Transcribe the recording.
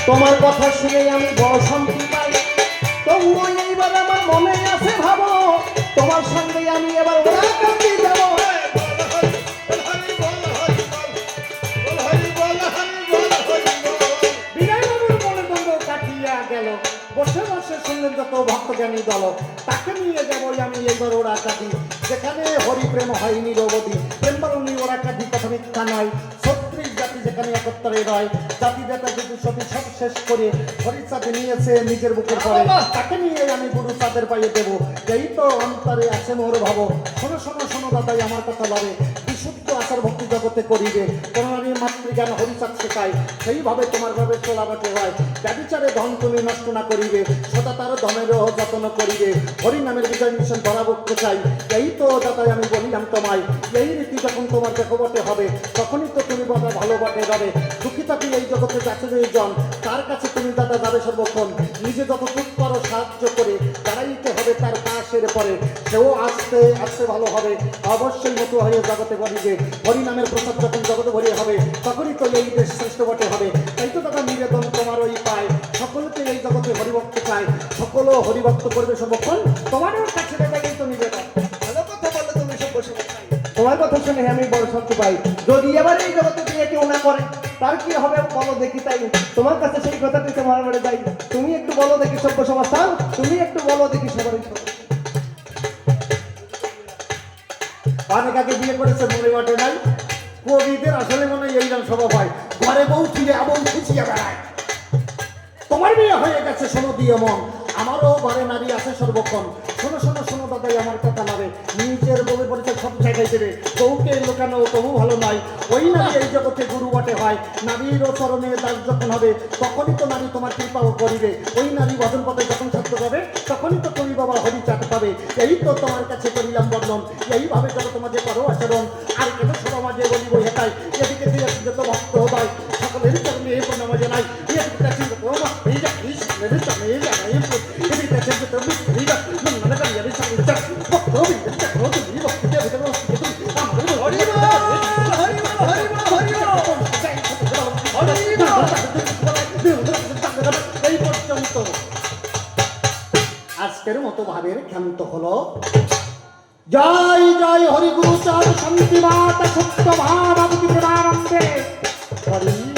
তোমার কথা শুনে আমি বড় শান্তি পাই। তবুও এইবার আমার মনে আছে ভাবো, তোমার সঙ্গে আমি এবার ওরা কাছে যাবো। বিনয়বাবুর মনে দ্বন্দ্ব কাটিয়া গেল, বসে বসে শুনলেন যত ভক্তজ্ঞানী দল, তাকে নিয়ে যাবো আমি এইবার ওরা কাটি, যেখানে হরিপ্রেম হয় নিরবধি। প্রেম বারণী ওরা কাটি কথা মিথ্যা নয়, ছত্রিশ জাতি যেখানে একত্রে রয়, জাতি বেতা যদি সতী সব শেষ করে হরিচাঁদে নিয়েছে নিজের বুকের পরে, তাকে নিয়ে আমি গুরু চাঁদের পাইয়ে দেবো। এই তো অন্তরে আছে মোর ভাবো, শোনো শোনো শোনো দাদাই আমার কথা ভাবে, বিশুদ্ধ আচার ভক্তি জগতে করিবে, কোন আমি মাতৃজ্ঞান হরিচাঁদ শেখায়, সেইভাবে তোমার ভাবে চলাবাটে হয়। ব্যভিচারে ধন তুমি নষ্ট না করিবে, সদা তার ধনেরও যত্ন করিবে, হরি নামের বিজয় মিশন ধরাবো চাই। এই তো দাদাই আমি বলিলাম তোমায়, এই রীতি যখন তোমার দেখো বটে হবে, তখনই তো তুমি বাবা ভালো বটে যাবে। দুঃখী থাকি এই জগতে যাচ্ছে জন, তার কাছে তুমি দাদা যাবে সর্বক্ষণ, নিজে যতটুক করো সাহায্য করে দাঁড়াইতে হবে তার পাশের পরে, সেও আস্তে আস্তে ভালো হবে, অবশ্যই মতো হয়ে জগতে বলিবে। হরি নামের প্রসাদ যখন জগতে ভরিয়ে হবে, তখনই তো এই দেশ শ্রেষ্ঠ বটে হবে। তাই তো দাদা নিবেদন তোমার ওই পায়, সকলকে এই জগতে হরিভক্ত চায়, সকলও হরিভক্ত করবে সর্বক্ষণ, তোমারও কাছে দাদা এই তো নিবেদন। ভালো কথা বললে তুমি সব বসে বসে। তোমার কথা শুনে আমি বড় শান্তি পাই। যদি এবার এই জগতে দিয়ে কেউ না করে, তার কি হবে বলো দেখি। তাই তোমার কাছে সেই কথাটি তোমার বাড়ি যাই, তুমি একটু বলো দেখি সভ্য সমাজ, তুমি একটু বলো দেখি সবারই অনেক আগে বিয়ে করেছে মনে বটে নাই, কবিদের আসলে মনে হয় এইরকম স্বভাব হয়, ঘরে বউ ফিরে আবৌ খুঁচিয়ে বেড়ায়। তোমার বিয়ে হয়ে গেছে শোনো দিয়ে মন, আমারও ঘরে নারী আছে সর্বক্ষণ, শোনো শোনো শোনো দাদাই আমার কথা নাবে, নিজের বউ পরিচয় সব জায়গায় দেবে, বউকে লোকানো তবু ভালো নয়। ওই নারী এই জগতে গুরু বটে হয়, নারীর চরণে দাস যখন হবে, তখনই তো নারী তোমার কৃপাও করিবে। ওই নারী ভজন পথে যখন ছাত্র যাবে, তখনই তো তুমি বাবা হরিচাঁদ পাবে। এই তো তোমার কাছে করিলাম বর্ণন, এইভাবে যত তোমাদের করো আচরণ, আর কেন সমাজে বলিব হেতাই, এদিকে দিয়ে যত ভক্ত হয় সকলের চরণে এই প্রণামে জানাই। আজকের মতো ভাবের ক্ষান্ত হলো। জয় জয় হরি গুরু চাঁদ শান্তি মাতা সত্য ভাবাবতী প্রেমানন্দে হরি।